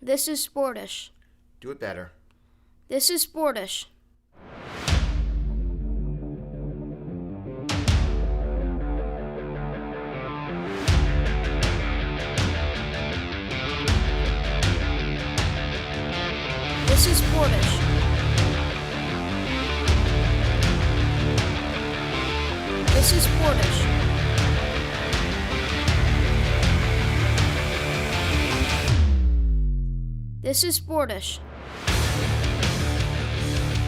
This is Sportish. Do it better. This is Sportish. This is Sportish. This is Sportish. This is Sportish.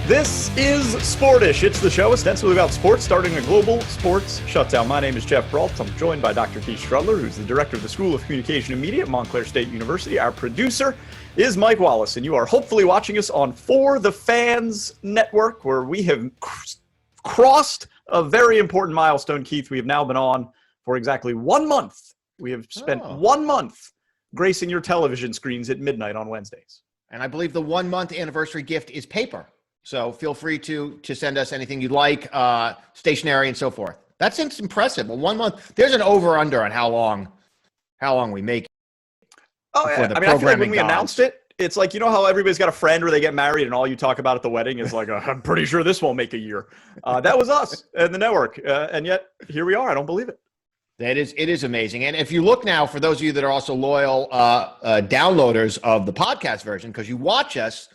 This is Sportish. It's the show ostensibly about sports, starting a global sports shutdown. My name is Geoff Brault. I'm joined by Dr. Keith Strudler, who's the director of the School of Communication and Media at Montclair State University. Our producer is Mike Wallace, and you are hopefully watching us on For the Fans Network, where we have crossed a very important milestone, Keith. We have now been on for exactly 1 month. We have spent 1 month gracing your television screens at midnight on Wednesdays. And I believe the 1 month anniversary gift is paper. So feel free to send us anything you'd like, stationery and so forth. That seems impressive. But 1 month, there's an over-under on how long we make it. Oh, yeah. I mean, I feel like when we announced it, it's like, you know how everybody's got a friend where they get married and all you talk about at the wedding is like, I'm pretty sure this won't make a year. That was us and the network. And yet here we are. I don't believe it. It is amazing. And if you look now, for those of you that are also loyal downloaders of the podcast version, because you watch us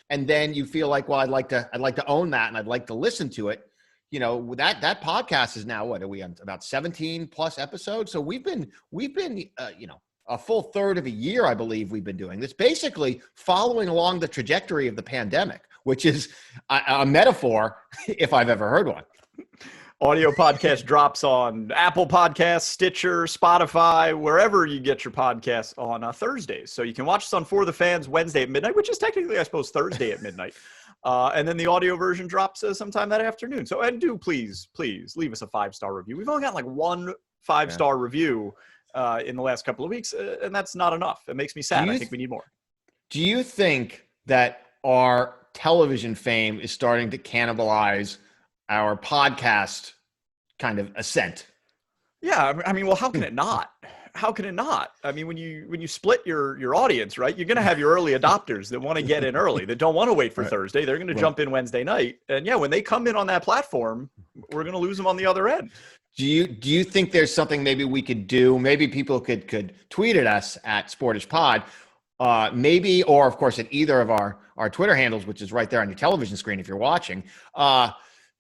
and then you feel like, well, I'd like to own that and I'd like to listen to it. You know, that podcast is now, what are we on, about 17 plus episodes? So we've been a full third of a year, I believe we've been doing this, basically following along the trajectory of the pandemic, which is a metaphor if I've ever heard one. Audio podcast drops on Apple Podcasts, Stitcher, Spotify, wherever you get your podcasts on Thursdays. So you can watch us on For the Fans Wednesday at midnight, which is technically, I suppose, Thursday at midnight. And then the audio version drops sometime that afternoon. So, and do please leave us a 5-star review. We've only got like one 5-star review in the last couple of weeks, and that's not enough. It makes me sad. I think we need more. Do you think that our television fame is starting to cannibalize our podcast kind of ascent? Yeah, I mean, well, how can it not? How can it not? I mean, when you split your audience, right, you're going to have your early adopters that want to get in early, that don't want to wait for Thursday. They're going to jump in Wednesday night. And yeah, when they come in on that platform, we're going to lose them on the other end. Do you think there's something maybe we could do? Maybe people could tweet at us at Sportish Pod, maybe, or of course at either of our Twitter handles, which is right there on your television screen if you're watching.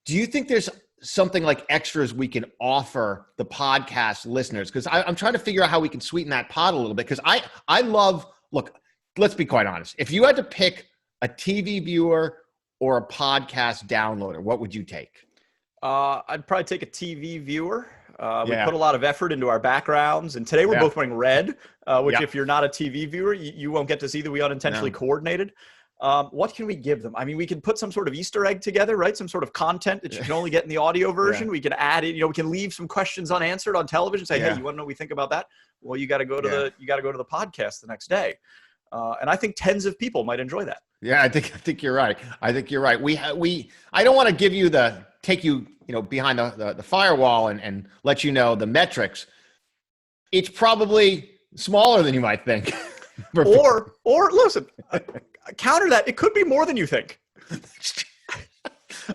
Do you think there's something like extras we can offer the podcast listeners? Because I'm trying to figure out how we can sweeten that pot a little bit. Because I love, look, let's be quite honest. If you had to pick a TV viewer or a podcast downloader, what would you take? I'd probably take a TV viewer. We put a lot of effort into our backgrounds. And today we're both wearing red, which if you're not a TV viewer, you won't get to see that we unintentionally coordinated. What can we give them? I mean, we can put some sort of Easter egg together, right? Some sort of content that you can only get in the audio version. We can add it, we can leave some questions unanswered on television. Say, hey, you want to know what we think about that? Well, you got to go to the podcast the next day. And I think tens of people might enjoy that. Yeah, I think you're right. I don't want to give you take you behind the firewall and let you know the metrics. It's probably smaller than you might think. or listen, counter that. It could be more than you think.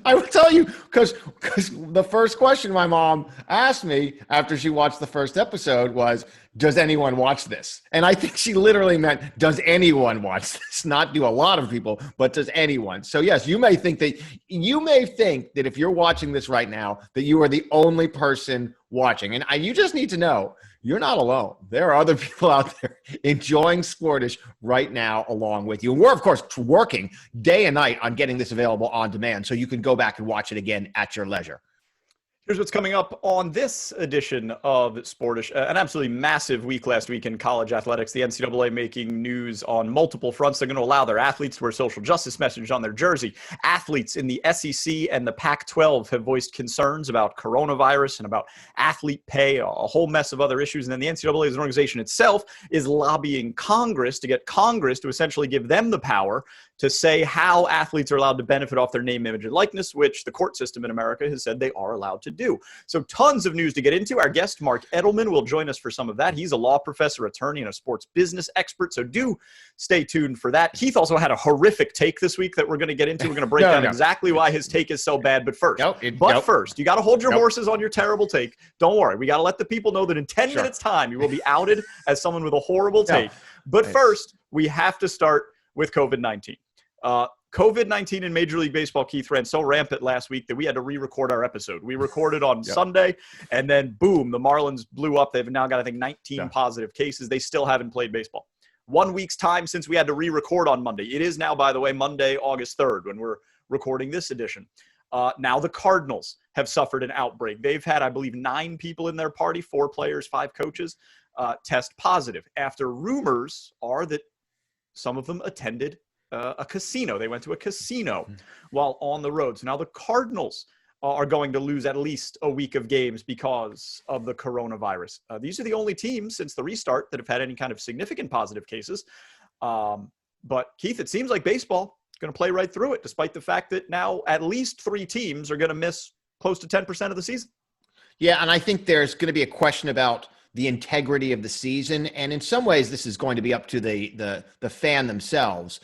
I would tell you, because the first question my mom asked me after she watched the first episode was, does anyone watch this? And I think she literally meant, does anyone watch this? Not do a lot of people, but does anyone? So yes, you may think that if you're watching this right now, that you are the only person watching. And you just need to know, you're not alone. There are other people out there enjoying Sportish right now along with you. And we're, of course, working day and night on getting this available on demand so you can go back and watch it again at your leisure. Here's what's coming up on this edition of Sportish. An absolutely massive week last week in college athletics. The NCAA making news on multiple fronts. They're going to allow their athletes to wear social justice message on their jersey. Athletes in the SEC and the Pac-12 have voiced concerns about coronavirus and about athlete pay, a whole mess of other issues. And then the NCAA as an organization itself is lobbying Congress to get Congress to essentially give them the power to say how athletes are allowed to benefit off their name, image, and likeness, which the court system in America has said they are allowed to do. So tons of news to get into. Our guest, Marc Edelman, will join us for some of that. He's a law professor, attorney, and a sports business expert. So do stay tuned for that. Keith also had a horrific take this week that we're going to get into. We're going to break down exactly why his take is so bad. But first, first, you got to hold your horses on your terrible take. Don't worry. We got to let the people know that in 10 minutes time, you will be outed as someone with a horrible take. But first, we have to start with COVID-19. COVID-19 in Major League Baseball, Keith, ran so rampant last week that we had to re-record our episode. We recorded on Sunday, and then boom, the Marlins blew up. They've now got, I think, 19 positive cases. They still haven't played baseball. 1 week's time since we had to re-record on Monday. It is now, by the way, Monday, August 3rd, when we're recording this edition. Now the Cardinals have suffered an outbreak. They've had, I believe, 9 people in their party, 4 players, 5 coaches, test positive after rumors are that some of them attended a casino. They went to a casino while on the road. So now the Cardinals are going to lose at least a week of games because of the coronavirus. These are the only teams since the restart that have had any kind of significant positive cases. But Keith, it seems like baseball is going to play right through it, despite the fact that now at least 3 teams are going to miss close to 10% of the season. Yeah, and I think there's going to be a question about the integrity of the season. And in some ways, this is going to be up to the fan themselves.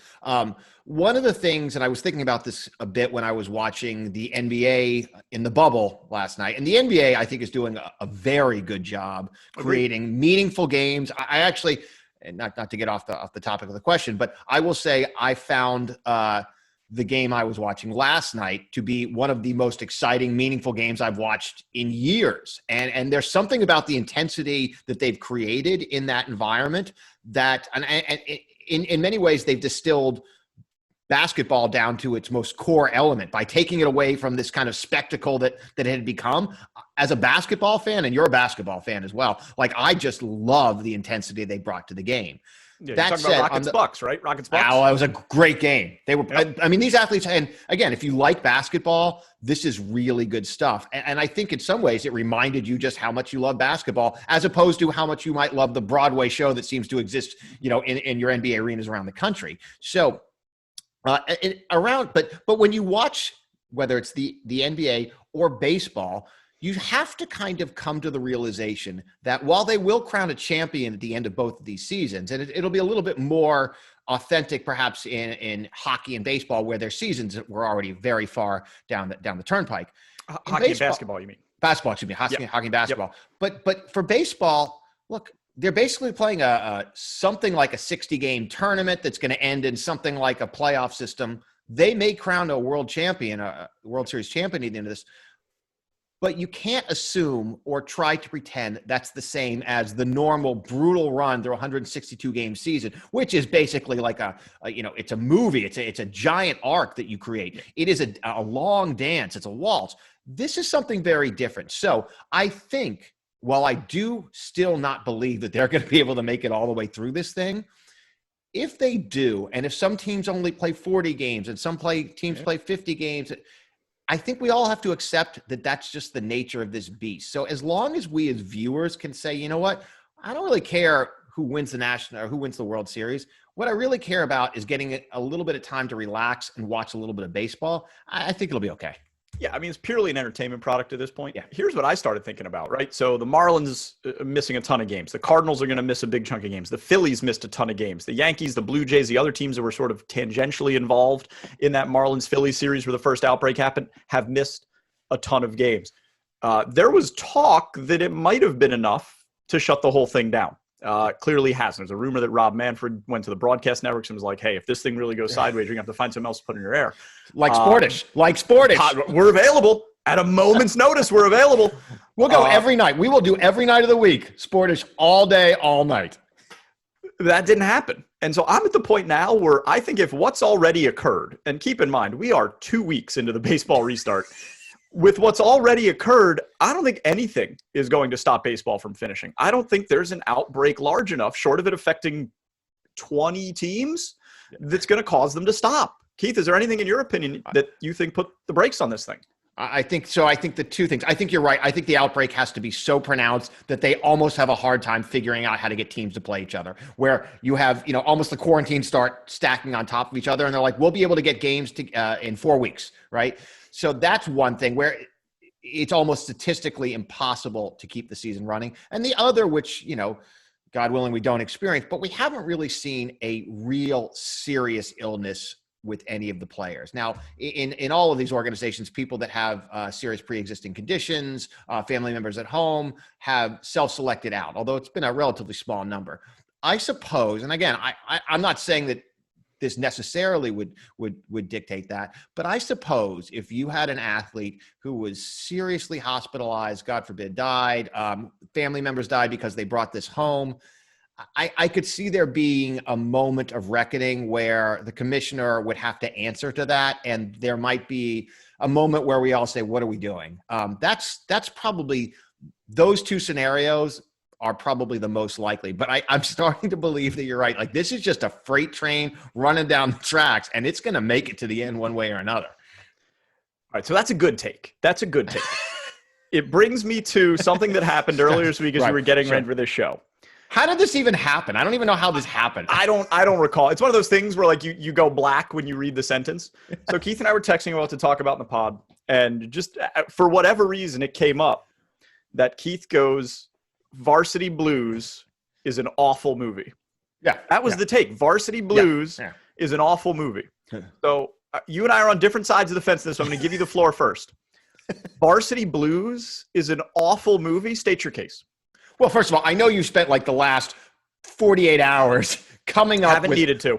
One of the things, and I was thinking about this a bit when I was watching the NBA in the bubble last night, and the NBA, I think, is doing a very good job creating meaningful games. I actually, and not to get off the topic of the question, but I will say I found the game I was watching last night to be one of the most exciting, meaningful games I've watched in years. And there's something about the intensity that they've created in that environment that, and in many ways, they've distilled basketball down to its most core element by taking it away from this kind of spectacle that it had become. As a basketball fan, and you're a basketball fan as well, like I just love the intensity they brought to the game. Yeah, that said, about Rockets Bucks, right? Rockets Bucks. Oh, it was a great game. They were. Yep. I mean, these athletes. And again, if you like basketball, this is really good stuff. And I think in some ways, it reminded you just how much you love basketball, as opposed to how much you might love the Broadway show that seems to exist, in your NBA arenas around the country. So, but when you watch, whether it's the NBA or baseball, you have to kind of come to the realization that while they will crown a champion at the end of both of these seasons, and it'll be a little bit more authentic perhaps in hockey and baseball, where their seasons were already very far down the turnpike. Hockey and basketball, you mean? Basketball, excuse me, hockey and basketball. Yep. But for baseball, look, they're basically playing something like a 60-game tournament that's going to end in something like a playoff system. They may crown a world champion, a World Series champion at the end of this. But you can't assume or try to pretend that's the same as the normal brutal run through a 162-game season, which is basically like it's a movie. It's a giant arc that you create. It is a long dance. It's a waltz. This is something very different. So I think, while I do still not believe that they're going to be able to make it all the way through this thing, if they do, and if some teams only play 40 games and some teams play 50 games, I think we all have to accept that that's just the nature of this beast. So as long as we as viewers can say, you know what, I don't really care who wins the national or who wins the World Series. What I really care about is getting a little bit of time to relax and watch a little bit of baseball. I think it'll be okay. Yeah, I mean, it's purely an entertainment product at this point. Yeah. Here's what I started thinking about, right? So the Marlins are missing a ton of games. The Cardinals are going to miss a big chunk of games. The Phillies missed a ton of games. The Yankees, the Blue Jays, the other teams that were sort of tangentially involved in that Marlins-Phillies series where the first outbreak happened have missed a ton of games. There was talk that it might have been enough to shut the whole thing down. Clearly hasn't. There's a rumor that Rob Manfred went to the broadcast networks and was like, hey, if this thing really goes sideways, you're going to have to find something else to put in your air. Like Sportish. We're available. At a moment's notice, we're available. We'll go every night. We will do every night of the week. Sportish all day, all night. That didn't happen. And so I'm at the point now where I think if what's already occurred, and keep in mind, we are 2 weeks into the baseball restart. With what's already occurred, I don't think anything is going to stop baseball from finishing. I don't think there's an outbreak large enough, short of it affecting 20 teams, that's going to cause them to stop. Keith, is there anything in your opinion that you think put the brakes on this thing? I think so. I think the two things. I think you're right. I think the outbreak has to be so pronounced that they almost have a hard time figuring out how to get teams to play each other, where you have, almost the quarantine start stacking on top of each other. And they're like, we'll be able to get games in 4 weeks. Right. So that's one thing where it's almost statistically impossible to keep the season running. And the other, which, God willing, we don't experience, but we haven't really seen a real serious illness with any of the players. Now, in all of these organizations, people that have serious pre-existing conditions, family members at home, have self-selected out, although it's been a relatively small number. I suppose, and again, I'm not saying that this necessarily would dictate that, but I suppose if you had an athlete who was seriously hospitalized, God forbid, died, family members died because they brought this home, I could see there being a moment of reckoning where the commissioner would have to answer to that, and there might be a moment where we all say, "What are we doing?" That's probably, those two scenarios are probably the most likely. But I'm starting to believe that you're right. Like, this is just a freight train running down the tracks, and it's going to make it to the end one way or another. All right, so that's a good take. It brings me to something that happened earlier this week as we were getting ready for this show. How did this even happen? I don't even know how this happened. I don't recall. It's one of those things where, like, you go black when you read the sentence. So Keith and I were texting about to talk about in the pod, and just for whatever reason, it came up that Keith goes, Varsity Blues is an awful movie. Yeah. That was the take. Varsity Blues is an awful movie. So you and I are on different sides of the fence this, so I'm going to give you the floor first. Varsity Blues is an awful movie. State your case. Well, first of all, I know you spent like the last 48 hours coming up Haven't with... needed to.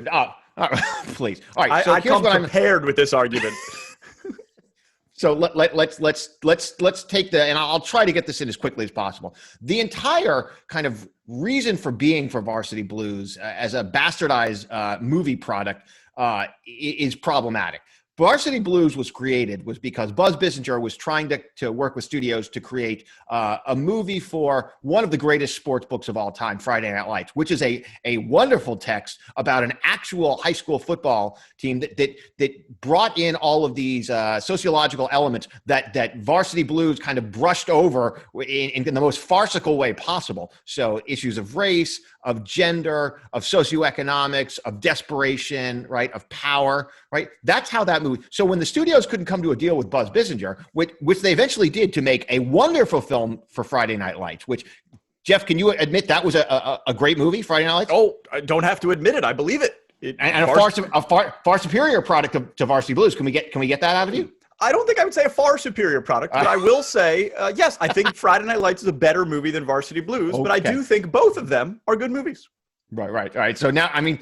Please. All right. So I come prepared with this argument. So let's take and I'll try to get this in as quickly as possible. The entire kind of reason for being for Varsity Blues as a bastardized movie product is problematic. Varsity Blues was because Buzz Bissinger was trying to work with studios to create a movie for one of the greatest sports books of all time, Friday Night Lights, which is a wonderful text about an actual high school football team that brought in all of these sociological elements that Varsity Blues kind of brushed over in the most farcical way possible. So issues of race, of gender, of socioeconomics, of desperation, right, of power, right? That's how that movie. So when the studios couldn't come to a deal with Buzz Bissinger, which they eventually did to make a wonderful film for Friday Night Lights, which, Jeff, can you admit that was a great movie, Friday Night Lights? Oh, I don't have to admit it. I believe it. A far superior product to Varsity Blues. Can we get that out of you? I don't think I would say a far superior product, but I will say, yes, I think Friday Night Lights is a better movie than Varsity Blues, but I do think both of them are good movies. Right. All right. So now, I mean,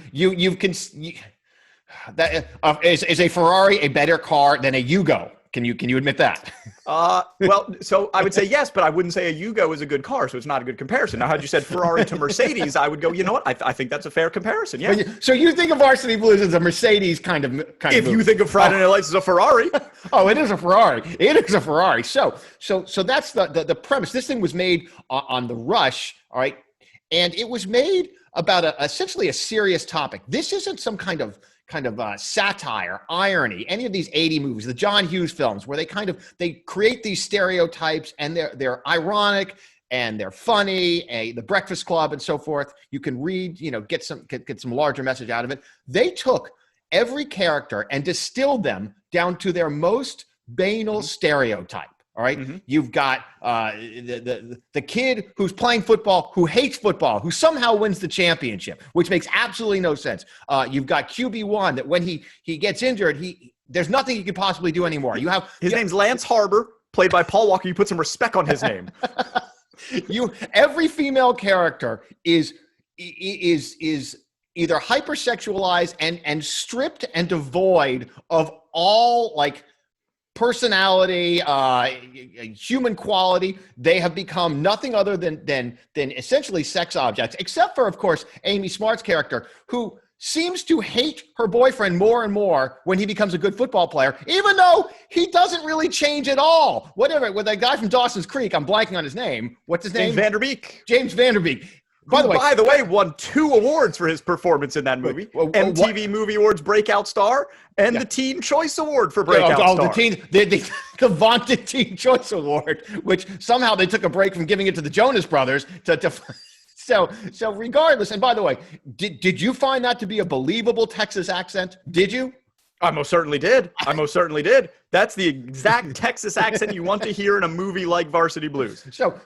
is a Ferrari a better car than a Yugo? Can you admit that? Well, so I would say yes, but I wouldn't say a Yugo is a good car, so it's not a good comparison. Now, had you said Ferrari to Mercedes, I would go, you know what? I think that's a fair comparison. Yeah. So you think of Varsity Blues as a Mercedes kind of if you think of Friday Night Lights as a Ferrari. Oh, it is a Ferrari. It is a Ferrari. So that's the premise. This thing was made on the rush, all right, and it was made about essentially a serious topic. This isn't some kind of satire, irony, any of these 80 movies, the John Hughes films, where they create these stereotypes and they're ironic and they're funny, the Breakfast Club and so forth. You can read, get some larger message out of it. They took every character and distilled them down to their most banal stereotype. All right. Mm-hmm. You've got the kid who's playing football, who hates football, who somehow wins the championship, which makes absolutely no sense. You've got QB1 that when he gets injured, there's nothing he could possibly do anymore. His name's Lance Harbor, played by Paul Walker. You put some respect on his name. Every female character is either hypersexualized and stripped and devoid of all personality, human quality. They have become nothing other than essentially sex objects, except for, of course, Amy Smart's character, who seems to hate her boyfriend more and more when he becomes a good football player, even though he doesn't really change at all. Whatever, with that guy from Dawson's Creek, I'm blanking on his name. What's his name? James Vanderbeek. By the way, won 2 awards for his performance in that movie. MTV Movie Awards Breakout Star and the Teen Choice Award for Breakout Star. The vaunted Teen Choice Award, which somehow they took a break from giving it to the Jonas Brothers. So regardless, and by the way, did you find that to be a believable Texas accent? Did you? I most certainly did. That's the exact Texas accent you want to hear in a movie like Varsity Blues. So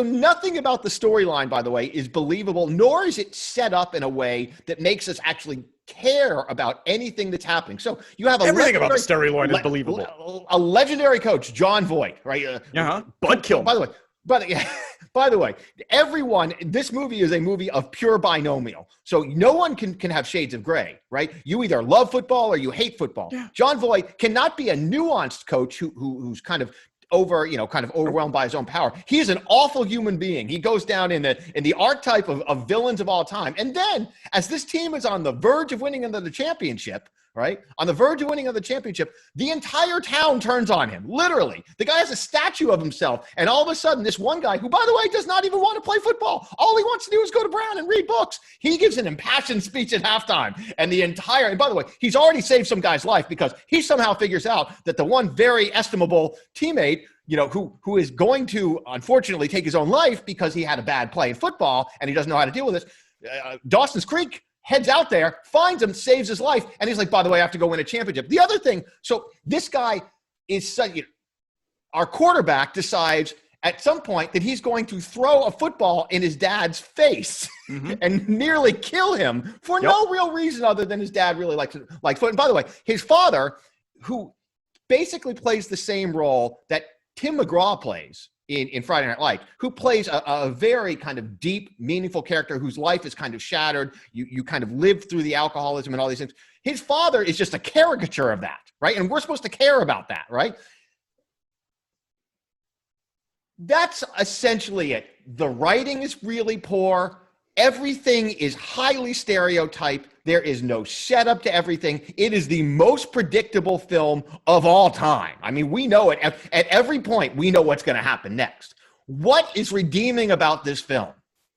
nothing about the storyline, by the way, is believable, nor is it set up in a way that makes us actually care about anything that's happening. So you have everything about the storyline is believable. A legendary coach, John Voight, right? Bud Kilmer. By the way, everyone, this movie is a movie of pure binomial. So no one can have shades of gray, right? You either love football or you hate football. Yeah. John Voight cannot be a nuanced coach who's kind of overwhelmed by his own power. He is an awful human being. He goes down in the archetype of villains of all time. And then, as this team is on the verge of winning the championship, right? On the verge of winning of the championship, the entire town turns on him. Literally. The guy has a statue of himself. And all of a sudden, this one guy, who, by the way, does not even want to play football. All he wants to do is go to Brown and read books. He gives an impassioned speech at halftime. And by the way, he's already saved some guy's life because he somehow figures out that the one very estimable teammate, who is going to, unfortunately, take his own life because he had a bad play in football and he doesn't know how to deal with this. Dawson's Creek heads out there, finds him, saves his life, and he's like, by the way, I have to go win a championship. The other thing, so this guy is our quarterback decides at some point that he's going to throw a football in his dad's face and nearly kill him for no real reason other than his dad really likes foot. And by the way, his father, who basically plays the same role that Tim McGraw plays in Friday Night Lights, who plays a very kind of deep, meaningful character whose life is kind of shattered. You kind of live through the alcoholism and all these things. His father is just a caricature of that, right? And we're supposed to care about that, right? That's essentially it. The writing is really poor. Everything is highly stereotyped. There is no setup to everything. It is the most predictable film of all time. I mean, we know it. At every point, we know what's going to happen next. What is redeeming about this film?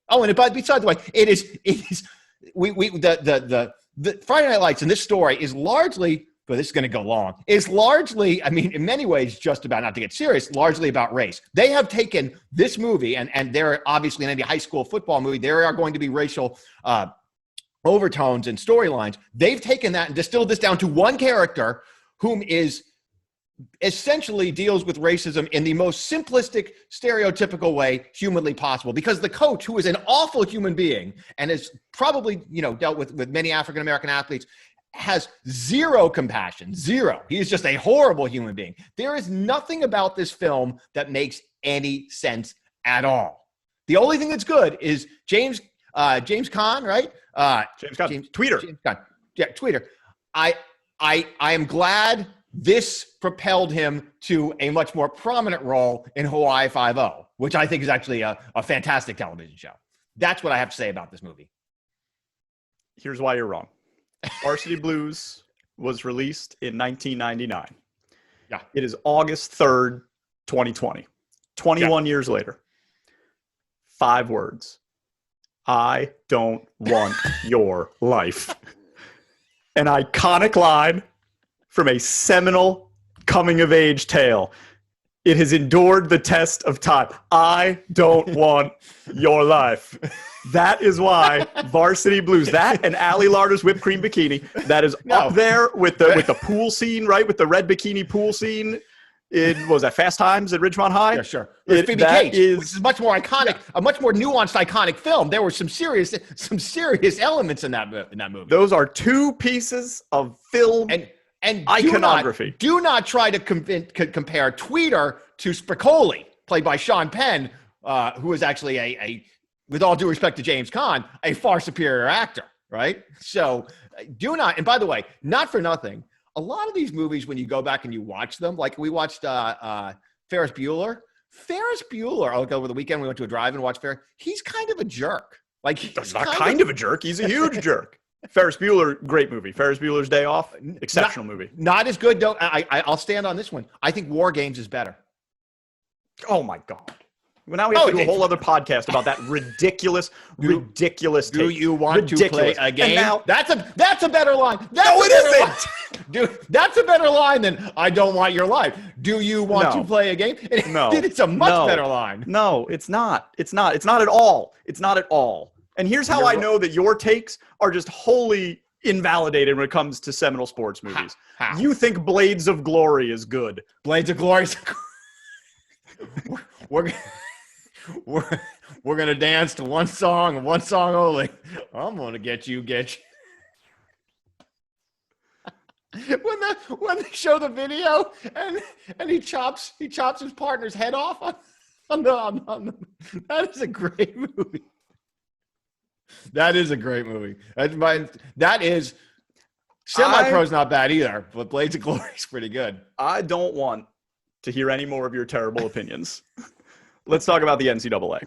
Oh, and besides the way, the Friday Night Lights in this story is largely, but this is going to go long, is largely, I mean, in many ways, just about, not to get serious, largely about race. They have taken this movie, and they're obviously in any high school football movie, there are going to be racial overtones and storylines. They've taken that and distilled this down to one character whom is essentially deals with racism in the most simplistic, stereotypical way humanly possible. Because the coach, who is an awful human being and has probably, dealt with many African-American athletes, has zero compassion, zero. He is just a horrible human being. There is nothing about this film that makes any sense at all. The only thing that's good is James Caan, right? James Caan. Tweeter. James Caan. Yeah, Tweeter. I am glad this propelled him to a much more prominent role in Hawaii Five-0, which I think is actually a fantastic television show. That's what I have to say about this movie. Here's why you're wrong. Varsity Blues was released in 1999. Yeah. It is August 3rd, 2020. 21 years later. 5 words. I don't want your life. An iconic line from a seminal coming-of-age tale. It has endured the test of time. I don't want your life. That is why Varsity Blues, that and Ali Larter's whipped cream bikini, that is up there with the pool scene, right? With the red bikini pool scene. Was that Fast Times at Ridgemont High? Yeah, sure. Phoebe Cates, which is much more iconic, a much more nuanced, iconic film. There were some serious elements in that movie. Those are 2 pieces of film and iconography. Do not try to compare Tweeter to Spicoli, played by Sean Penn, who is actually with all due respect to James Caan, a far superior actor, right? So do not, and by the way, not for nothing, a lot of these movies, when you go back and you watch them, like we watched Ferris Bueller. Ferris Bueller, over the weekend, we went to a drive and watched Ferris. He's kind of a jerk. Like, he's not kind of a jerk. He's a huge jerk. Ferris Bueller, great movie. Ferris Bueller's Day Off, exceptional movie. Not as good, though. I'll stand on this one. I think War Games is better. Oh, my God. Well, now we have to do a whole other podcast about that ridiculous take. Do you want to play a game? Now, that's a better line. It isn't. Dude, that's a better line than I don't want your life. Do you want to play a game? No. Dude, it's a much better line. No, it's not. It's not at all. It's not at all. And here's how I know that your takes are just wholly invalidated when it comes to seminal sports movies. How? You think Blades of Glory is good? Blades of Glory. we're we're gonna dance to one song and one song only. I'm gonna get you. When they show the video and he chops his partner's head off on the that is a great movie. That is a great movie. That is Semi-Pro's not bad either, but Blades of Glory is pretty good. I don't want to hear any more of your terrible opinions. Let's talk about the NCAA.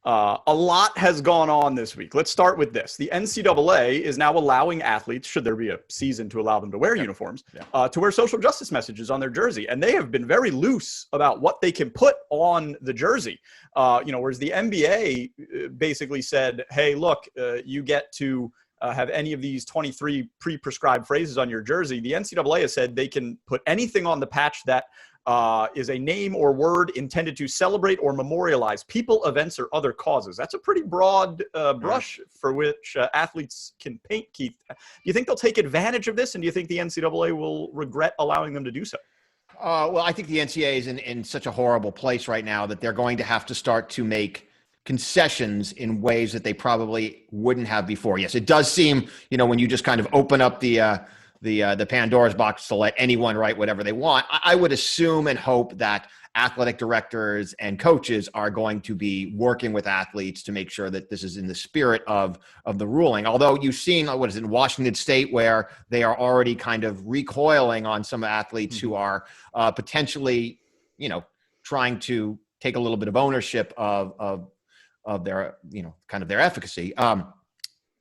A lot has gone on this week. Let's start with this. The NCAA is now allowing athletes, should there be a season to allow them to wear uniforms, to wear social justice messages on their jersey. And they have been very loose about what they can put on the jersey. Whereas the NBA basically said, hey, look, you get to have any of these 23 pre-prescribed phrases on your jersey. The NCAA has said they can put anything on the patch that is a name or word intended to celebrate or memorialize people, events, or other causes. That's a pretty broad brush for which athletes can paint, Keith. Do you think they'll take advantage of this, and do you think the NCAA will regret allowing them to do so? Well, I think the NCAA is in such a horrible place right now that they're going to have to start to make concessions in ways that they probably wouldn't have before. Yes, it does seem, when you just kind of open up the Pandora's box to let anyone write whatever they want, I would assume and hope that athletic directors and coaches are going to be working with athletes to make sure that this is in the spirit of the ruling. Although you've seen, in Washington State, where they are already kind of recoiling on some athletes who are potentially, trying to take a little bit of ownership of their, kind of their efficacy.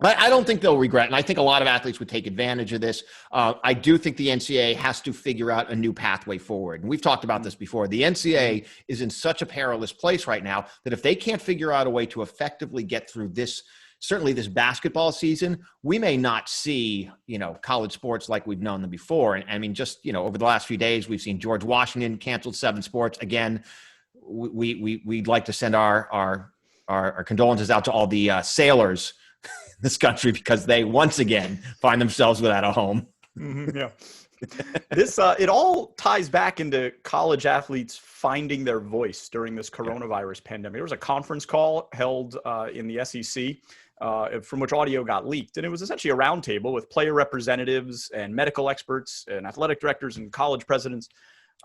But I don't think they'll regret, and I think a lot of athletes would take advantage of this. I do think the NCAA has to figure out a new pathway forward. And we've talked about this before. The NCAA is in such a perilous place right now that if they can't figure out a way to effectively get through this, certainly this basketball season, we may not see, college sports like we've known them before. And I mean, just, over the last few days, we've seen George Washington canceled 7 sports. Again, we'd like to send our condolences out to all the sailors this country, because they once again find themselves without a home. This it all ties back into college athletes finding their voice during this coronavirus pandemic. There was a conference call held in the SEC from which audio got leaked, and it was essentially a roundtable with player representatives and medical experts and athletic directors and college presidents.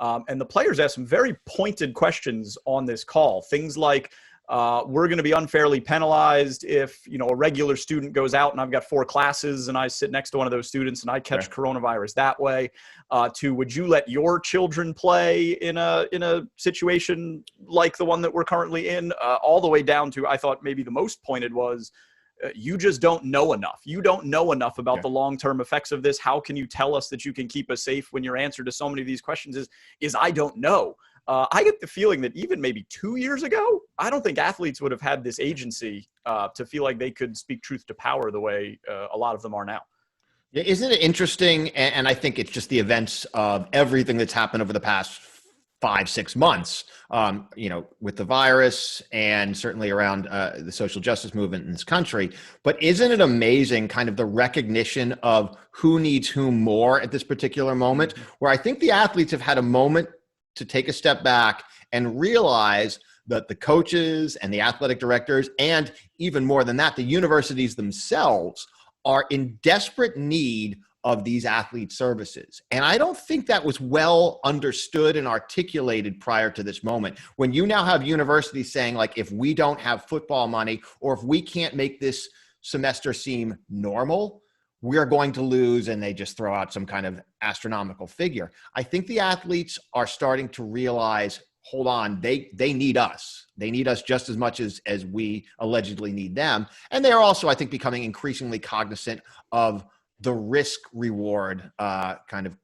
And the players asked some very pointed questions on this call. Things like, we're going to be unfairly penalized if, a regular student goes out and I've got 4 classes and I sit next to one of those students and I catch coronavirus that way, to would you let your children play in a situation like the one that we're currently in, all the way down to, I thought maybe the most pointed was, you just don't know enough. You don't know enough about the long-term effects of this. How can you tell us that you can keep us safe when your answer to so many of these questions is I don't know. I get the feeling that even maybe 2 years ago, I don't think athletes would have had this agency to feel like they could speak truth to power the way a lot of them are now. Yeah, isn't it interesting? And I think it's just the events of everything that's happened over the past 5-6 months, with the virus and certainly around the social justice movement in this country. But isn't it amazing kind of the recognition of who needs whom more at this particular moment, where I think the athletes have had a moment to take a step back and realize that the coaches and the athletic directors, and even more than that, the universities themselves, are in desperate need of these athlete services. And I don't think that was well understood and articulated prior to this moment. When you now have universities saying, like, if we don't have football money, or if we can't make this semester seem normal, we are going to lose, and they just throw out some kind of astronomical figure. I think the athletes are starting to realize, hold on, they need us. They need us just as much as we allegedly need them. And they are also, I think, becoming increasingly cognizant of the risk reward kind of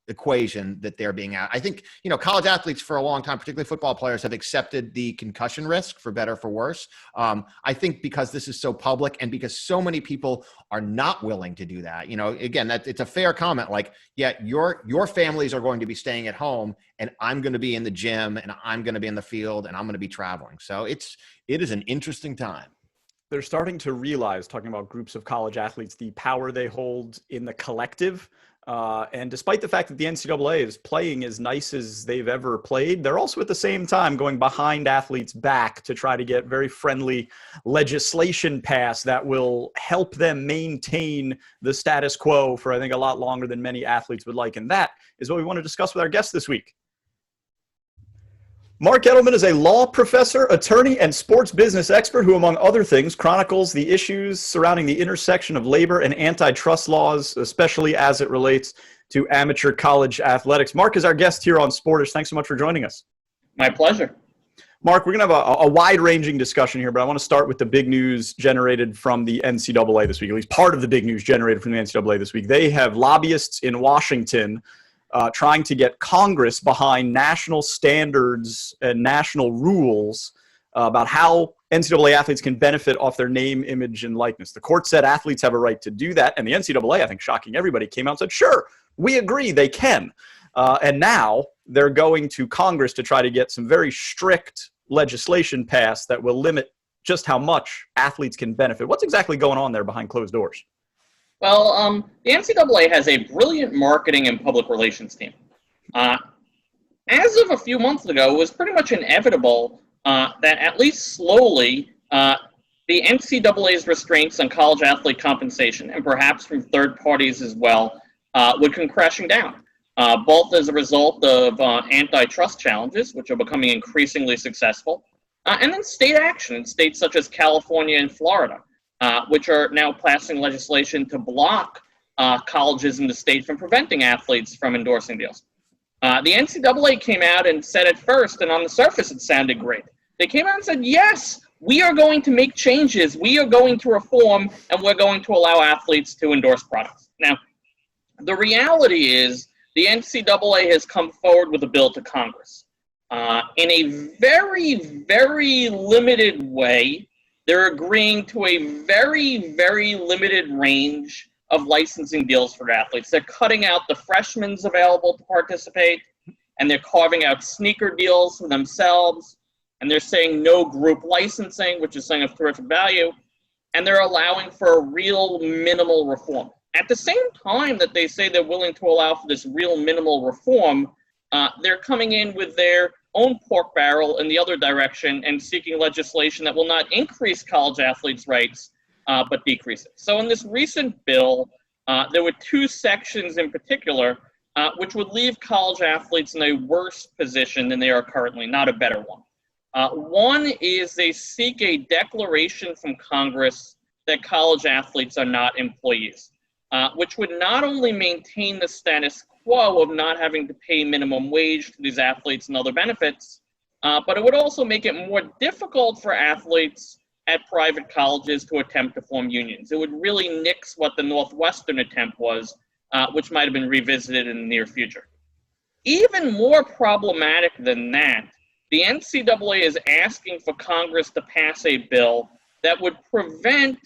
equation that they're being at. I think, college athletes for a long time, particularly football players, have accepted the concussion risk, for better or for worse. I think because this is so public and because so many people are not willing to do that, again, it's a fair comment. Like, yeah, your families are going to be staying at home, and I'm going to be in the gym, and I'm going to be in the field, and I'm going to be traveling. So it is an interesting time. They're starting to realize, talking about groups of college athletes, the power they hold in the collective. And despite the fact that the NCAA is playing as nice as they've ever played, they're also at the same time going behind athletes' back to try to get very friendly legislation passed that will help them maintain the status quo for, I think, a lot longer than many athletes would like. And that is what we want to discuss with our guest this week. Marc Edelman is a law professor, attorney, and sports business expert who, among other things, chronicles the issues surrounding the intersection of labor and antitrust laws, especially as it relates to amateur college athletics. Marc is our guest here on Sportish. Thanks so much for joining us. My pleasure. Marc, we're going to have a wide-ranging discussion here, but I want to start with the big news generated from the NCAA this week, at least part of the big news generated from the NCAA this week. They have lobbyists in Washington trying to get Congress behind national standards and national rules about how NCAA athletes can benefit off their name, image, and likeness. The court said athletes have a right to do that, and the NCAA, I think shocking everybody, came out and said, sure, we agree, they can. And now they're going to Congress to try to get some very strict legislation passed that will limit just how much athletes can benefit. What's exactly going on there behind closed doors? Well, the NCAA has a brilliant marketing and public relations team. As of a few months ago, it was pretty much inevitable that at least slowly the NCAA's restraints on college athlete compensation, and perhaps from third parties as well, would come crashing down, both as a result of antitrust challenges, which are becoming increasingly successful, and then state action in states such as California and Florida, which are now passing legislation to block colleges in the state from preventing athletes from endorsing deals. The NCAA came out and said at first, and on the surface it sounded great. They came out and said, yes, we are going to make changes, we are going to reform, and we're going to allow athletes to endorse products. Now, the reality is the NCAA has come forward with a bill to Congress. In a very, very limited way, they're agreeing to a very, very limited range of licensing deals for athletes. They're cutting out the freshmen available to participate, and they're carving out sneaker deals for themselves, and they're saying no group licensing, which is something of terrific value, and they're allowing for a real minimal reform. At the same time that they say they're willing to allow for this real minimal reform, they're coming in with their own pork barrel in the other direction and seeking legislation that will not increase college athletes' rights, but decrease it. So in this recent bill, there were two sections in particular which would leave college athletes in a worse position than they are currently, not a better one. One is they seek a declaration from Congress that college athletes are not employees, which would not only maintain the status quo of not having to pay minimum wage to these athletes and other benefits, but it would also make it more difficult for athletes at private colleges to attempt to form unions. It would really nix what the Northwestern attempt was, which might have been revisited in the near future. Even more problematic than that, the NCAA is asking for Congress to pass a bill that would prevent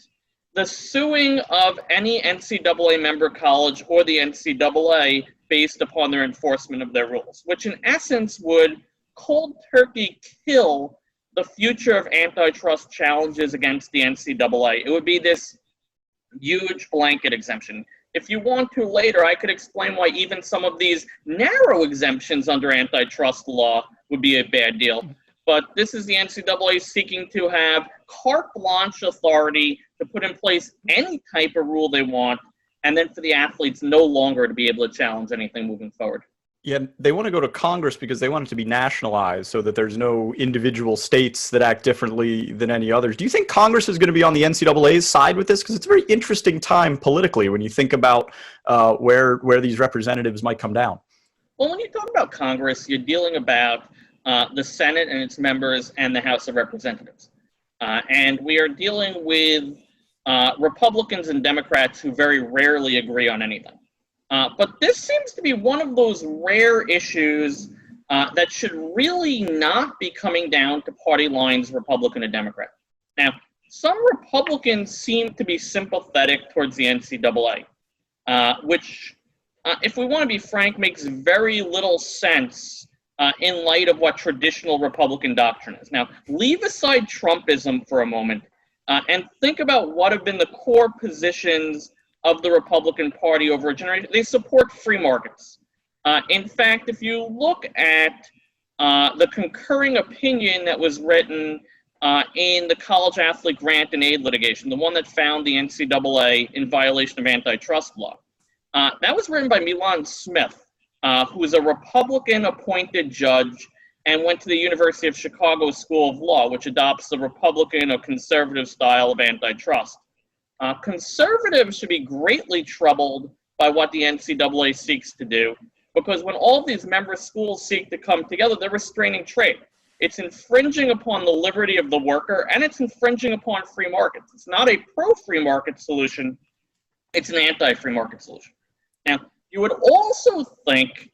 the suing of any NCAA member college or the NCAA based upon their enforcement of their rules, which in essence would cold turkey kill the future of antitrust challenges against the NCAA. It would be this huge blanket exemption. If you want to later, I could explain why even some of these narrow exemptions under antitrust law would be a bad deal. But this is the NCAA seeking to have carte blanche authority to put in place any type of rule they want, and then for the athletes no longer to be able to challenge anything moving forward. Yeah, they want to go to Congress because they want it to be nationalized so that there's no individual states that act differently than any others. Do you think Congress is going to be on the NCAA's side with this? Because it's a very interesting time politically when you think about where these representatives might come down. Well, when you talk about Congress, you're dealing about the Senate and its members and the House of Representatives. And we are dealing with Republicans and Democrats who very rarely agree on anything. But this seems to be one of those rare issues that should really not be coming down to party lines, Republican and Democrat. Now, some Republicans seem to be sympathetic towards the NCAA, which, if we want to be frank, makes very little sense in light of what traditional Republican doctrine is. Now, leave aside Trumpism for a moment. and think about what have been the core positions of the Republican Party over a generation. They support free markets. In fact, if you look at the concurring opinion that was written in the college athlete grant and aid litigation, the one that found the NCAA in violation of antitrust law, that was written by Milan Smith, who is a Republican-appointed judge and went to the University of Chicago School of Law, which adopts the Republican or conservative style of antitrust. Conservatives should be greatly troubled by what the NCAA seeks to do, because when all of these member schools seek to come together, they're restraining trade. It's infringing upon the liberty of the worker, and it's infringing upon free markets. It's not a pro-free market solution. It's an anti-free market solution. Now, you would also think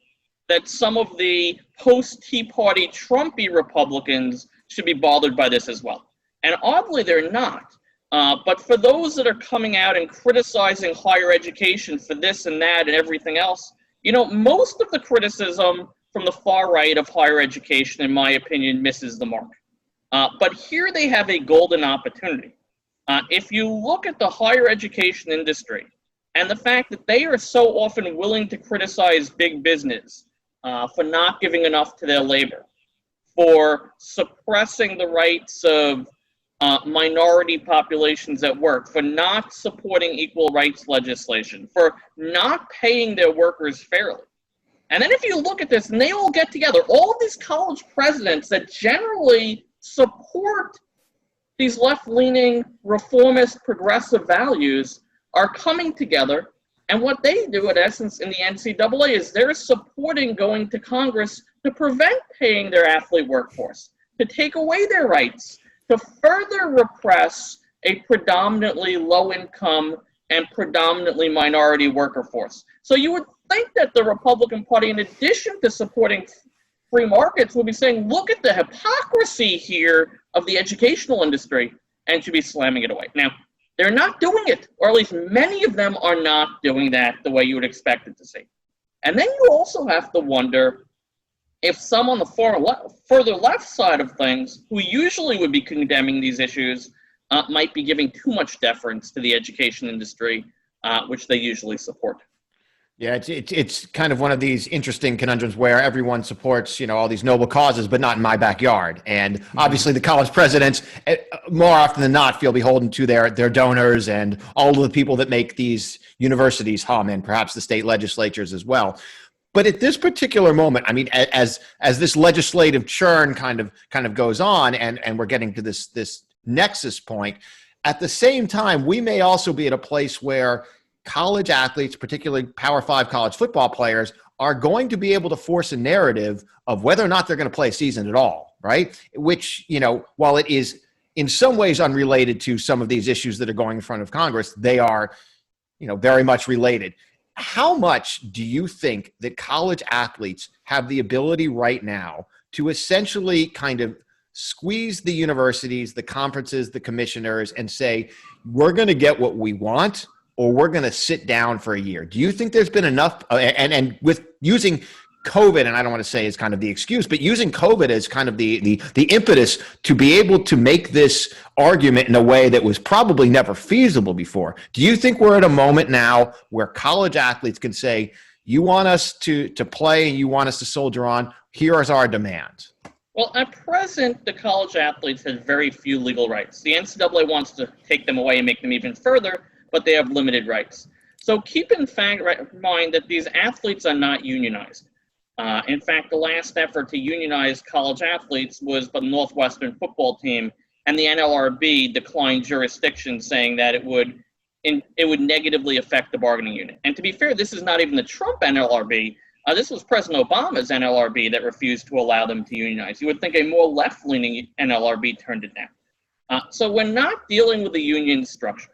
that some of the post-Tea Party Trumpy Republicans should be bothered by this as well. And oddly, they're not. But for those that are coming out and criticizing higher education for this and that and everything else, you know, most of the criticism from the far right of higher education, in my opinion, misses the mark. But here they have a golden opportunity. If you look at the higher education industry and the fact that they are so often willing to criticize big business for not giving enough to their labor, for suppressing the rights of minority populations at work, for not supporting equal rights legislation, for not paying their workers fairly. And then if you look at this, and they all get together, all of these college presidents that generally support these left-leaning, reformist, progressive values are coming together. And what they do, in essence, in the NCAA is they're supporting going to Congress to prevent paying their athlete workforce, to take away their rights, to further repress a predominantly low-income and predominantly minority worker force. So you would think that the Republican Party, in addition to supporting free markets, would be saying, look at the hypocrisy here of the educational industry, and should be slamming it away. Now, they're not doing it, or at least many of them are not doing that the way you would expect it to see. And then you also have to wonder if some on the further left side of things, who usually would be condemning these issues, might be giving too much deference to the education industry, which they usually support. Yeah, it's kind of one of these interesting conundrums where everyone supports, you know, all these noble causes, but not in my backyard. And obviously the college presidents, more often than not, feel beholden to their donors and all of the people that make these universities hum, and perhaps the state legislatures as well. But at this particular moment, I mean, as this legislative churn kind of goes on, and we're getting to this nexus point, at the same time, we may also be at a place where college athletes, particularly Power 5 college football players, are going to be able to force a narrative of whether or not they're going to play a season at all, right? Which, you know, while it is in some ways unrelated to some of these issues that are going in front of Congress, they are, you know, very much related. How much do you think that college athletes have the ability right now to essentially kind of squeeze the universities, the conferences, the commissioners, and say, we're going to get what we want, or we're going to sit down for a year? Do you think there's been enough, and with using COVID, and I don't want to say it's kind of the excuse, but using COVID as kind of the impetus to be able to make this argument in a way that was probably never feasible before? Do you think we're at a moment now where college athletes can say, you want us to play, you want us to soldier on, here is our demand? Well, at present, the college athletes have very few legal rights. The NCAA wants to take them away and make them even further, but they have limited rights. So keep in mind that these athletes are not unionized. In fact, the last effort to unionize college athletes was by the Northwestern football team, and the NLRB declined jurisdiction, saying that it would negatively affect the bargaining unit. And to be fair, this is not even the Trump NLRB. This was President Obama's NLRB that refused to allow them to unionize. You would think a more left-leaning NLRB turned it down. So we're not dealing with a union structure.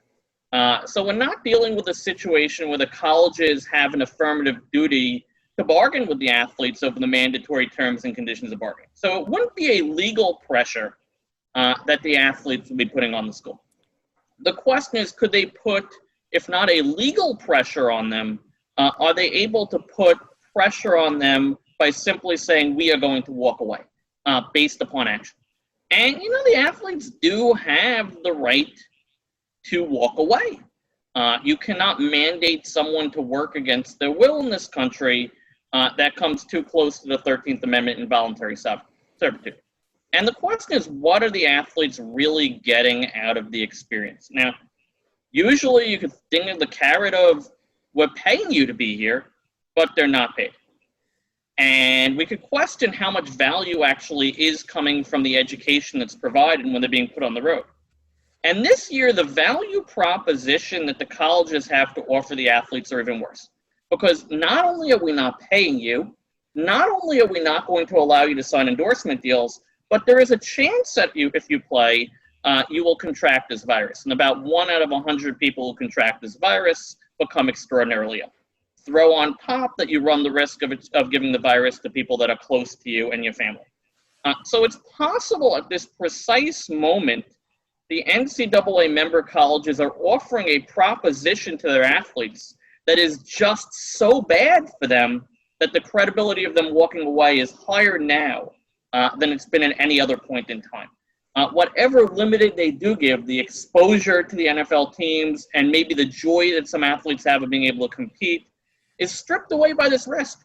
So we're not dealing with a situation where the colleges have an affirmative duty to bargain with the athletes over the mandatory terms and conditions of bargaining. So it wouldn't be a legal pressure that the athletes would be putting on the school. The question is, could they put, if not a legal pressure on them, are they able to put pressure on them by simply saying, we are going to walk away based upon action? And, you know, the athletes do have the right to walk away. You cannot mandate someone to work against their will in this country. That comes too close to the 13th Amendment and voluntary servitude. And the question is, what are the athletes really getting out of the experience? Now, usually you could think of the carrot of, we're paying you to be here, but they're not paid. And we could question how much value actually is coming from the education that's provided when they're being put on the road. And this year, the value proposition that the colleges have to offer the athletes are even worse. Because not only are we not paying you, not only are we not going to allow you to sign endorsement deals, but there is a chance that if you play, you will contract this virus. And about 1 out of 100 people who contract this virus become extraordinarily ill. Throw on top that you run the risk of giving the virus to people that are close to you and your family. So it's possible at this precise moment, the NCAA member colleges are offering a proposition to their athletes that is just so bad for them that the credibility of them walking away is higher now than it's been at any other point in time. Whatever limited they do give, the exposure to the NFL teams and maybe the joy that some athletes have of being able to compete is stripped away by this risk.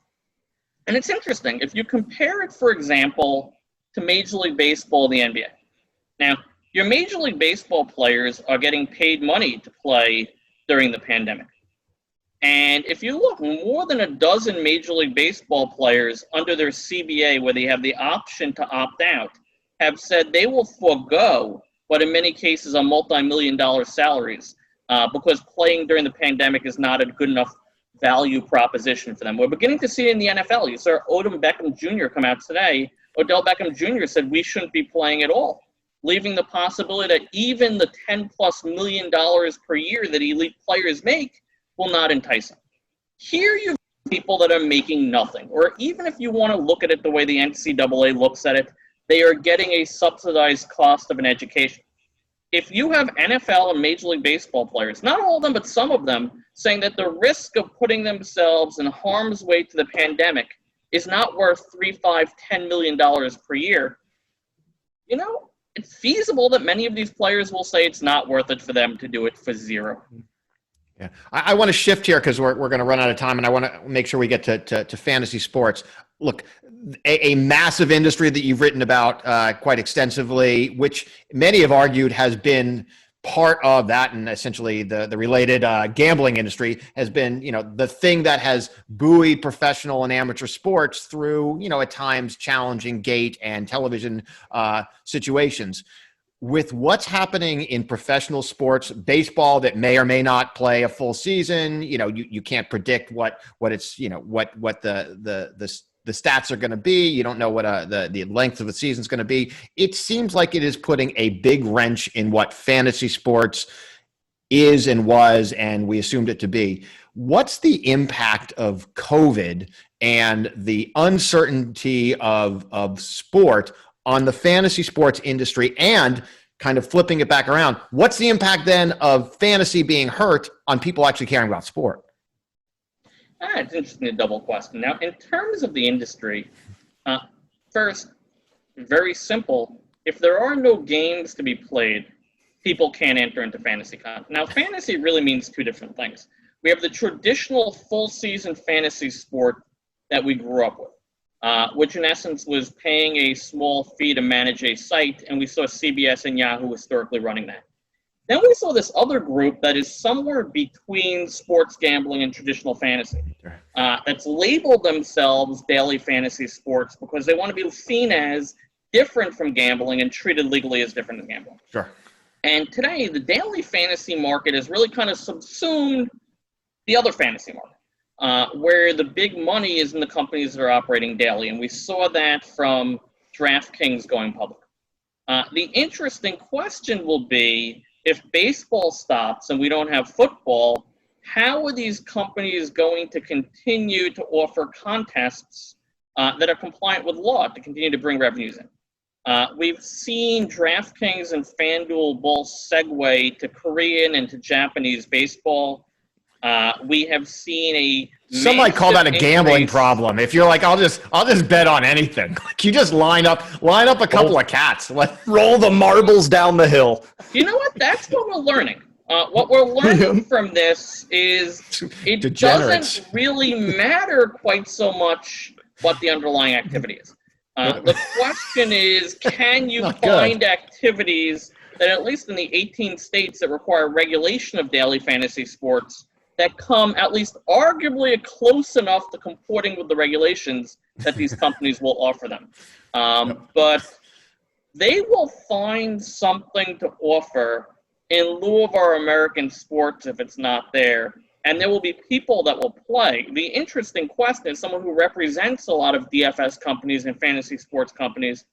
And it's interesting. If you compare it, for example, to Major League Baseball and the NBA. Now, your Major League Baseball players are getting paid money to play during the pandemic. And if you look, more than a dozen Major League Baseball players under their CBA, where they have the option to opt out, have said they will forego what in many cases are multi-million-dollar salaries because playing during the pandemic is not a good enough value proposition for them. We're beginning to see it in the NFL. You saw Odell Beckham Jr. come out today. Odell Beckham Jr. said we shouldn't be playing at all, leaving the possibility that even the $10+ million per year that elite players make will not entice them. Here you have people that are making nothing, or even if you want to look at it the way the NCAA looks at it, they are getting a subsidized cost of an education. If you have NFL and Major League Baseball players, not all of them, but some of them, saying that the risk of putting themselves in harm's way to the pandemic is not worth $3, $5, $10 million per year, you know, it's feasible that many of these players will say it's not worth it for them to do it for zero. Yeah, I want to shift here because we're going to run out of time, and I want to make sure we get to fantasy sports. Look, a massive industry that you've written about quite extensively, which many have argued has been part of that, and essentially the related gambling industry has been, you know, the thing that has buoyed professional and amateur sports through, you know, at times challenging gate and television situations. With what's happening in professional sports, baseball that may or may not play a full season, you know, you can't predict what it's, you know, what the stats are going to be. You don't know what the length of the season is going to be. It seems like it is putting a big wrench in what fantasy sports is and was, and we assumed it to be. What's the impact of COVID and the uncertainty of sport on the fantasy sports industry, and kind of flipping it back around, what's the impact then of fantasy being hurt on people actually caring about sport? It's interesting, a double question. Now, in terms of the industry, first, very simple. If there are no games to be played, people can't enter into fantasy content. Now, fantasy really means two different things. We have the traditional full-season fantasy sport that we grew up with, which in essence was paying a small fee to manage a site, and we saw CBS and Yahoo historically running that. Then we saw this other group that is somewhere between sports gambling and traditional fantasy, that's labeled themselves daily fantasy sports because they want to be seen as different from gambling and treated legally as different than gambling. Sure. And today, the daily fantasy market has really kind of subsumed the other fantasy market, where the big money is in the companies that are operating daily. And we saw that from DraftKings going public. The interesting question will be, if baseball stops and we don't have football, how are these companies going to continue to offer contests that are compliant with law to continue to bring revenues in? We've seen DraftKings and FanDuel both segue to Korean and to Japanese baseball. We have seen a some might call that a gambling problem. If you're like, I'll just bet on anything. Like you just line up a couple of cats. Roll the marbles down the hill. You know what? That's what we're learning. What we're learning from this is it Degenerates. doesn't really matter quite so much what the underlying activity is. The question is, can you Not find good. activities that, at least in the 18 states that require regulation of daily fantasy sports, that come at least arguably close enough to comporting with the regulations that these companies will offer them. But they will find something to offer in lieu of our American sports if it's not there. And there will be people that will play. The interesting question is someone who represents a lot of DFS companies and fantasy sports companies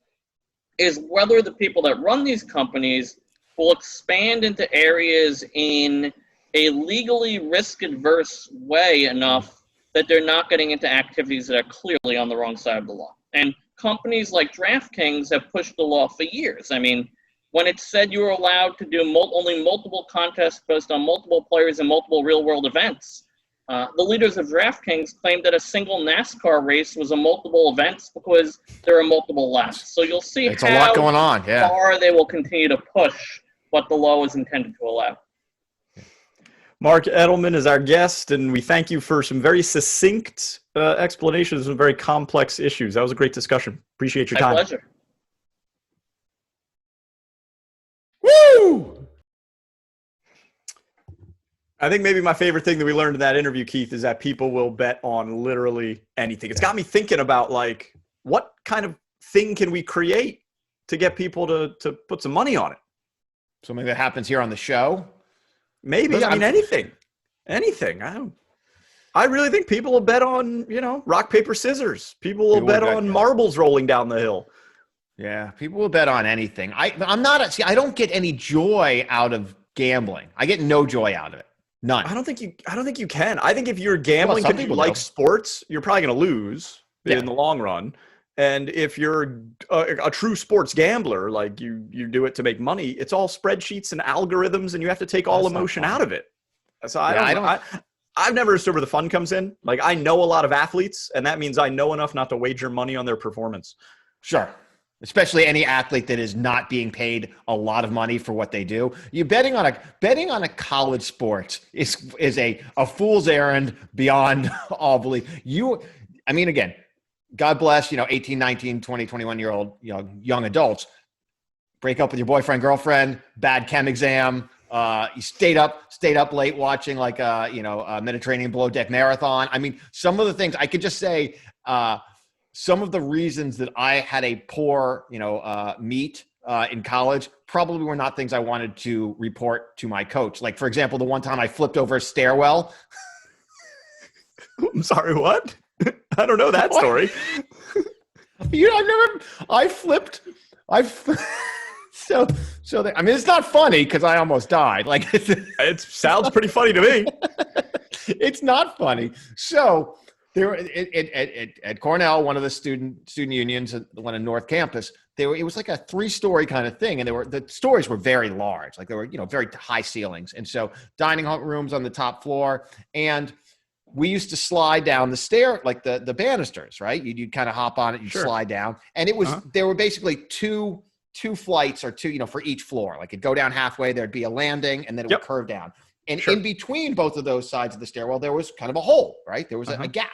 is whether the people that run these companies will expand into areas in a legally risk-adverse way enough that they're not getting into activities that are clearly on the wrong side of the law. And companies like DraftKings have pushed the law for years. I mean, when it said you were allowed to do only multiple contests based on multiple players and multiple real-world events, the leaders of DraftKings claimed that a single NASCAR race was a multiple events because there are multiple laps. So you'll see It's a lot going on, yeah. far they will continue to push what the law is intended to allow. Marc Edelman is our guest, and we thank you for some very succinct explanations of very complex issues. That was a great discussion. Appreciate your time. My pleasure. Woo! I think maybe my favorite thing that we learned in that interview, Keith, is that people will bet on literally anything. It's got me thinking about, like, what kind of thing can we create to get people to put some money on it? Something that happens here on the show. Maybe. I mean, anything. I really think people will bet on, rock, paper, scissors. People will bet on marbles rolling down the hill. Yeah, people will bet on anything. I don't get any joy out of gambling. I get no joy out of it. None. I don't think you can. I think if you're gambling because you like sports, you're probably going to lose in the long run. And if you're a true sports gambler, like you do it to make money, it's all spreadsheets and algorithms, and you have to take all emotion out of it. So I've never understood where the fun comes in. Like, I know a lot of athletes, and that means I know enough not to wager money on their performance. Sure. Especially any athlete that is not being paid a lot of money for what they do. You betting on a college sport is a fool's errand beyond all belief. Again, God bless, 18, 19, 20, 21-year-old, young adults. Break up with your boyfriend, girlfriend, bad chem exam. You stayed up late watching a Mediterranean below deck marathon. I mean, some of the things I could just say, some of the reasons that I had a poor, meet in college probably were not things I wanted to report to my coach. Like, for example, the one time I flipped over a stairwell. I'm sorry, what? I don't know that story. It's not funny because I almost died. Like, it sounds pretty funny to me. It's not funny. So there at Cornell, one of the student unions, the one in North Campus, it was like a 3-story kind of thing, and the stories were very large, like they were very high ceilings, and so dining rooms on the top floor, and we used to slide down the stair, like the banisters, right? You'd kind of hop on it, you'd slide down, and it was there were basically two flights or two, for each floor. Like, it'd go down halfway, there'd be a landing, and then it would curve down. And in between both of those sides of the stairwell, there was kind of a hole, right? There was a gap,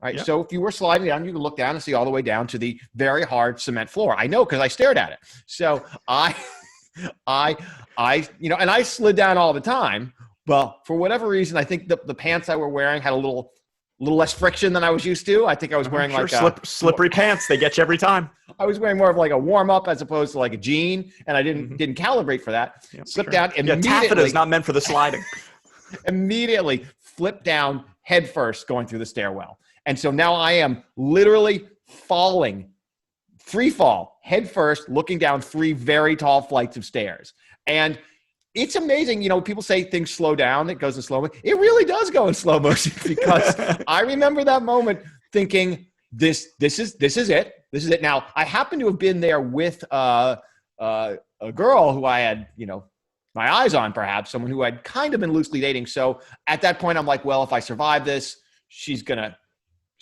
right? So if you were sliding down, you could look down and see all the way down to the very hard cement floor. I know because I stared at it. So I slid down all the time. Well, for whatever reason, I think the pants I were wearing had a little less friction than I was used to. I think I was wearing slippery pants. They get you every time. I was wearing more of like a warm up as opposed to like a jean, and I didn't calibrate for that. Slipped down immediately. Yeah, taffeta is not meant for the sliding. Immediately flipped down head first going through the stairwell, and so now I am literally falling, free fall, head first, looking down 3 very tall flights of stairs, and it's amazing. People say things slow down. It goes in slow motion. It really does go in slow motion because I remember that moment thinking, this is it. This is it. Now, I happen to have been there with a girl who I had, my eyes on, perhaps, someone who I'd kind of been loosely dating. So at that point, I'm like, well, if I survive this, she's gonna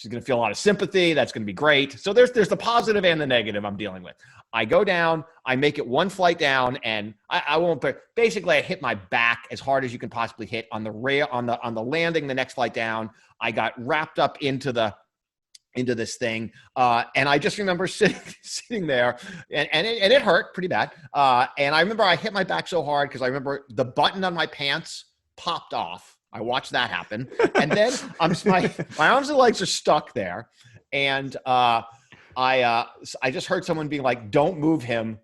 She's going to feel a lot of sympathy. That's going to be great. So there's the positive and the negative I'm dealing with. I go down, I make it one flight down, and I won't, but basically I hit my back as hard as you can possibly hit on the rail, on the landing, the next flight down. I got wrapped up into this thing. And I just remember sitting there and it hurt pretty bad. And I remember I hit my back so hard because I remember the button on my pants popped off. I watched that happen. And then my arms and legs are stuck there. And I just heard someone being like, don't move him.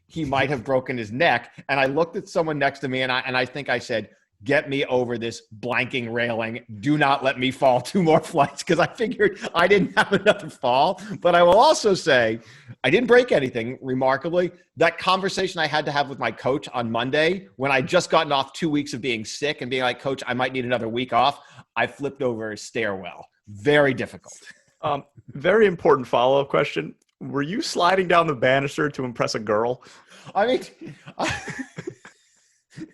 He might have broken his neck. And I looked at someone next to me and I think I said, get me over this blanking railing. Do not let me fall 2 more flights, because I figured I didn't have another fall. But I will also say I didn't break anything, remarkably. That conversation I had to have with my coach on Monday, when I just gotten off 2 weeks of being sick and being like, Coach, I might need another week off, I flipped over a stairwell. Very difficult. Very important follow-up question. Were you sliding down the banister to impress a girl? I mean...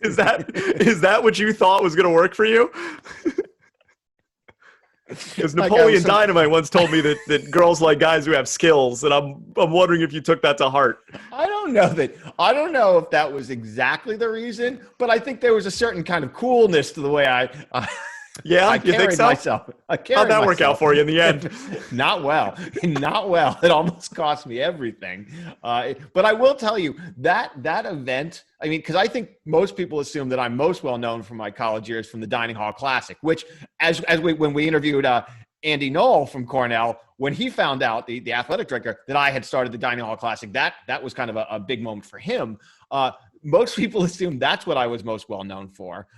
Is that what you thought was going to work for you? Because Napoleon Dynamite once told me that girls like guys who have skills, and I'm wondering if you took that to heart. I don't know if that was exactly the reason, but I think there was a certain kind of coolness to the way I you think so? Myself. How'd that work out for you in the end? Not well. It almost cost me everything. But I will tell you that event, I mean, because I think most people assume that I'm most well known from my college years from the Dining Hall Classic, which when we interviewed Andy Knoll from Cornell, when he found out, the athletic director, that I had started the Dining Hall Classic, that was kind of a big moment for him. Most people assume that's what I was most well known for.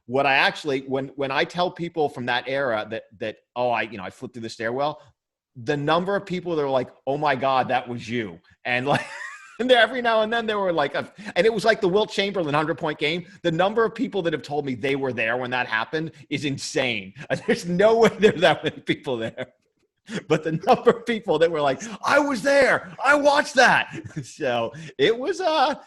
What I actually, when I tell people from that era that I flipped through the stairwell, the number of people that are like, oh my God, that was you. And like, and every now and then they were like, and it was like the Wilt Chamberlain 100-point game. The number of people that have told me they were there when that happened is insane. There's no way there's that many people there. But the number of people that were like, I was there, I watched that. So it was a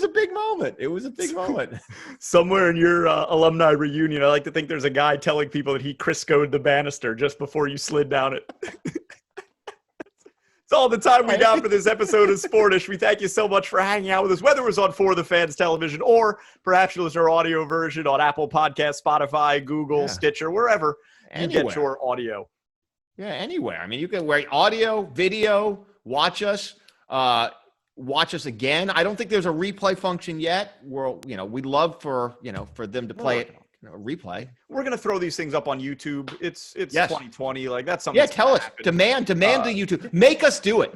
big moment. It was a big moment. Somewhere in your alumni reunion, I like to think there's a guy telling people that he Crisco'd the banister just before you slid down it. It's all the time we got for this episode of Sportish. We thank you so much for hanging out with us, whether it was on For the Fans television or perhaps you listen to our audio version on Apple Podcasts, Spotify, Google, Stitcher, wherever you get your audio. Yeah, anywhere. I mean, you can wear audio, video, watch us again. I don't think there's a replay function yet. We'd love for them to play it, replay. We're going to throw these things up on YouTube. It's 2020. Like that's something. Yeah, tell us. Demand to YouTube. Make us do it.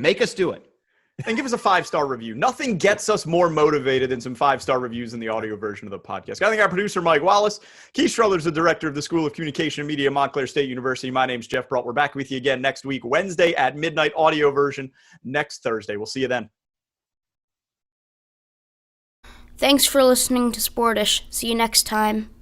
And give us a 5-star review. Nothing gets us more motivated than some 5-star reviews in the audio version of the podcast. I think our producer, Mike Wallace. Keith Strudler is the director of the School of Communication and Media at Montclair State University. My name's Geoff Brault. We're back with you again next week, Wednesday at midnight, audio version next Thursday. We'll see you then. Thanks for listening to Sportish. See you next time.